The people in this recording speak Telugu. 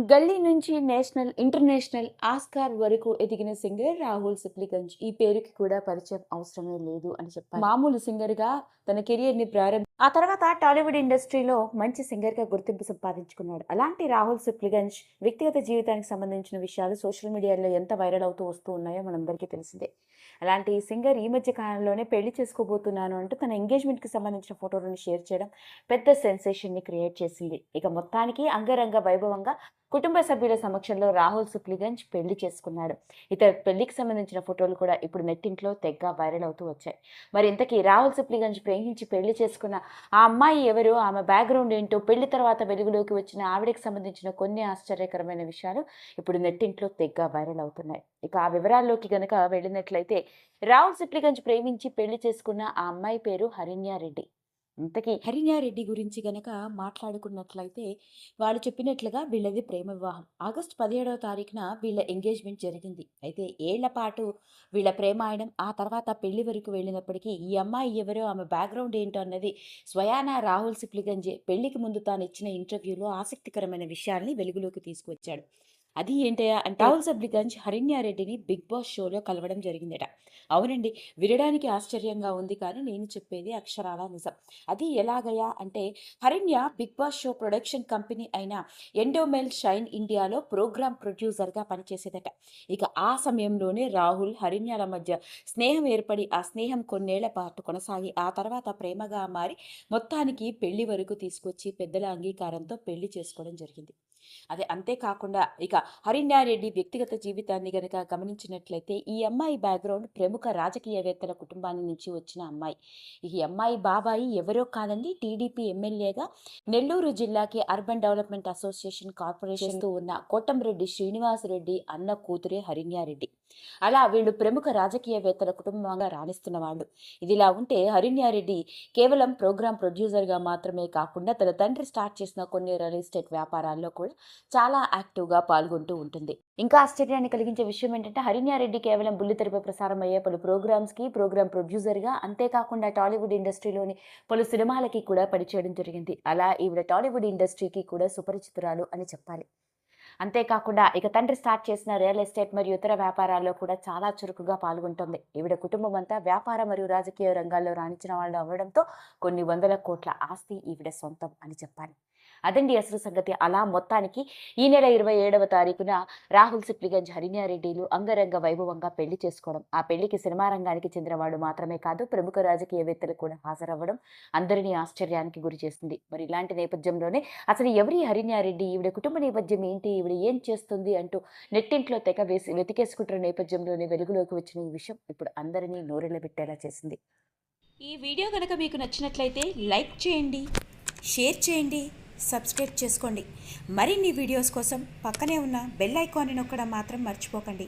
గల్లీ నుంచి నేషనల్, ఇంటర్నేషనల్, ఆస్కార్ వరకు ఎదిగిన సింగర్ రాహుల్ సిప్లిగంజ్. ఈ పేరుకి కూడా పరిచయం అవసరమే లేదు అని చెప్పాలి. మామూలు సింగర్‌గా తన కెరియర్‌ని ఆ తర్వాత టాలీవుడ్ ఇండస్ట్రీలో మంచి సింగర్‌గా గుర్తింపు సంపాదించుకున్నాడు. అలాంటి రాహుల్ సిప్లిగంజ్ వ్యక్తిగత జీవితానికి సంబంధించిన విషయాలు సోషల్ మీడియాలో ఎంత వైరల్ అవుతూ వస్తూ ఉన్నాయో మనందరికీ తెలిసిందే. అలాంటి సింగర్ ఈ మధ్య కాలంలోనే పెళ్లి చేసుకోబోతున్నాను అంటూ తన ఎంగేజ్‌మెంట్‌కి సంబంధించిన ఫోటోలను షేర్ చేయడం పెద్ద సెన్సేషన్‌ని క్రియేట్ చేసింది. ఇక మొత్తానికి అంగరంగ వైభవంగా కుటుంబ సభ్యుల సమక్షంలో రాహుల్ సిప్లిగంజ్ పెళ్లి చేసుకున్నాడు. ఇతని పెళ్లికి సంబంధించిన ఫోటోలు కూడా ఇప్పుడు నెట్టింట్లో తెగ వైరల్ అవుతూ వచ్చాయి. మరి ఇంతకీ రాహుల్ సిప్లిగంజ్ ప్రేమించి పెళ్లి చేసుకున్న ఆ అమ్మాయి ఎవరు? ఆమె బ్యాక్‌గ్రౌండ్ ఏంటో, పెళ్లి తర్వాత వెలుగులోకి వచ్చిన ఆవిడకి సంబంధించిన కొన్ని ఆశ్చర్యకరమైన విషయాలు ఇప్పుడు నెట్టింట్లో తెగ వైరల్ అవుతున్నాయి. ఇక ఆ వివరాల్లోకి గనక వెళ్ళినట్లయితే రాహుల్ సిప్లిగంజ్ ప్రేమించి పెళ్లి చేసుకున్న ఆ అమ్మాయి పేరు హరిణ్య రెడ్డి. ఇంతకీ హరిణ్య రెడ్డి గురించి గనక మాట్లాడుకున్నట్లయితే వాళ్ళు చెప్పినట్లుగా వీళ్ళది ప్రేమ వివాహం. ఆగస్టు 17వ తారీఖున వీళ్ళ ఎంగేజ్మెంట్ జరిగింది. అయితే ఏళ్ల పాటు వీళ్ళ ప్రేమాయణం ఆ తర్వాత పెళ్లి వరకు వెళ్ళినప్పటికీ ఈ అమ్మాయి ఎవరో, ఆమె బ్యాక్గ్రౌండ్ ఏంటో అన్నది స్వయానా రాహుల్ సిప్లిగంజే పెళ్లికి ముందు తాను ఇచ్చిన ఇంటర్వ్యూలో ఆసక్తికరమైన విషయాల్ని వెలుగులోకి తీసుకువచ్చాడు. అది ఏంటయ్యా అంటే రాహుల్ సిప్లిగంజ్ హరిణ్యారెడ్డిని బిగ్ బాస్ షోలో కలవడం జరిగిందట. అవునండి, వినడానికి ఆశ్చర్యంగా ఉంది కానీ నేను చెప్పేది అక్షరాల నిజం. అది ఎలాగయ్యా అంటే Harinya Bigg Boss show production company అయిన ఎండోమెల్ షైన్ ఇండియాలో ప్రోగ్రామ్ ప్రొడ్యూసర్గా పనిచేసేదట. ఇక ఆ సమయంలోనే రాహుల్ హరిణ్యాల మధ్య స్నేహం ఏర్పడి ఆ స్నేహం కొన్నేళ్ల పాటు కొనసాగి ఆ తర్వాత ప్రేమగా మారి మొత్తానికి పెళ్లి వరకు తీసుకొచ్చి పెద్దల అంగీకారంతో పెళ్లి చేసుకోవడం జరిగింది. అదే అంతేకాకుండా ఇక హరిణ్యారెడ్డి వ్యక్తిగత జీవితాన్ని గనక గమనించినట్లయితే ఈ అమ్మాయి బ్యాక్గ్రౌండ్ ప్రముఖ రాజకీయవేత్తల కుటుంబాన్ని నుంచి వచ్చిన అమ్మాయి. ఈ అమ్మాయి బాబాయి ఎవరో కాదండి, టీడీపీ ఎమ్మెల్యేగా నెల్లూరు జిల్లాకి అర్బన్ డెవలప్మెంట్ అసోసియేషన్ కార్పొరేషన్తో ఉన్న కోటంరెడ్డి శ్రీనివాసరెడ్డి అన్న కూతురే హరిణ్యారెడ్డి. అలా వీళ్ళు ప్రముఖ రాజకీయవేత్తల కుటుంబంగా రాణిస్తున్న వాళ్ళు. ఇదిలా ఉంటే హరిణ్యారెడ్డి కేవలం ప్రోగ్రామ్ ప్రొడ్యూసర్గా మాత్రమే కాకుండా తన తండ్రి స్టార్ట్ చేసిన కొన్ని రియల్ ఎస్టేట్ వ్యాపారాల్లో కూడా చాలా యాక్టివ్గా పాల్గొంటూ ఉంటుంది. ఇంకా ఆశ్చర్యాన్ని కలిగించే విషయం ఏంటంటే హరిణ్యారెడ్డి కేవలం బుల్లితెరపై ప్రసారం అయ్యే పలు ప్రోగ్రామ్స్కి ప్రోగ్రామ్ ప్రొడ్యూసర్గా, అంతేకాకుండా టాలీవుడ్ ఇండస్ట్రీలోని పలు సినిమాలకి కూడా పనిచేయడం జరిగింది. అలా ఈవిడ టాలీవుడ్ ఇండస్ట్రీకి కూడా సుపరిచితురాలు అని చెప్పాలి. అంతేకాకుండా ఇక తండ్రి స్టార్ట్ చేసిన రియల్ ఎస్టేట్ మరియు ఇతర వ్యాపారాల్లో కూడా చాలా చురుకుగా పాల్గొంటుంది. ఈవిడ కుటుంబం అంతా వ్యాపార మరియు రాజకీయ రంగాల్లో రాణించిన వాళ్ళు అవ్వడంతో కొన్ని వందల కోట్ల ఆస్తి ఈవిడ సొంతం అని చెప్పాలి. అదండి అసలు సంగతి. అలా మొత్తానికి ఈ నెల 27వ తారీఖున రాహుల్ సిప్లిగంజ్ హరిణ్యారెడ్డిలు అంగరంగ వైభవంగా పెళ్లి చేసుకోవడం, ఆ పెళ్లికి సినిమా రంగానికి చెందిన వాడు మాత్రమే కాదు ప్రముఖ రాజకీయవేత్తలు కూడా హాజరవ్వడం అందరినీ ఆశ్చర్యానికి గురి చేస్తుంది. మరి ఇలాంటి నేపథ్యంలోనే అసలు ఎవరి హరిణ్యారెడ్డి, ఈవిడ కుటుంబ నేపథ్యం ఏంటి, ఈవిడ ఏం చేస్తుంది అంటూ నెట్టింట్లో తెగ వెతికేసుకుంటున్న నేపథ్యంలోనే వెలుగులోకి వచ్చిన ఈ విషయం ఇప్పుడు అందరినీ నోరెళ్ళబెట్టేలా చేసింది. ఈ వీడియో కనుక మీకు నచ్చినట్లయితే లైక్ చేయండి, షేర్ చేయండి, సబ్స్క్రైబ్ చేసుకోండి. మరిన్ని వీడియోస్ కోసం పక్కనే ఉన్న బెల్ ఐకాన్ని నొక్కడం మాత్రం మర్చిపోకండి.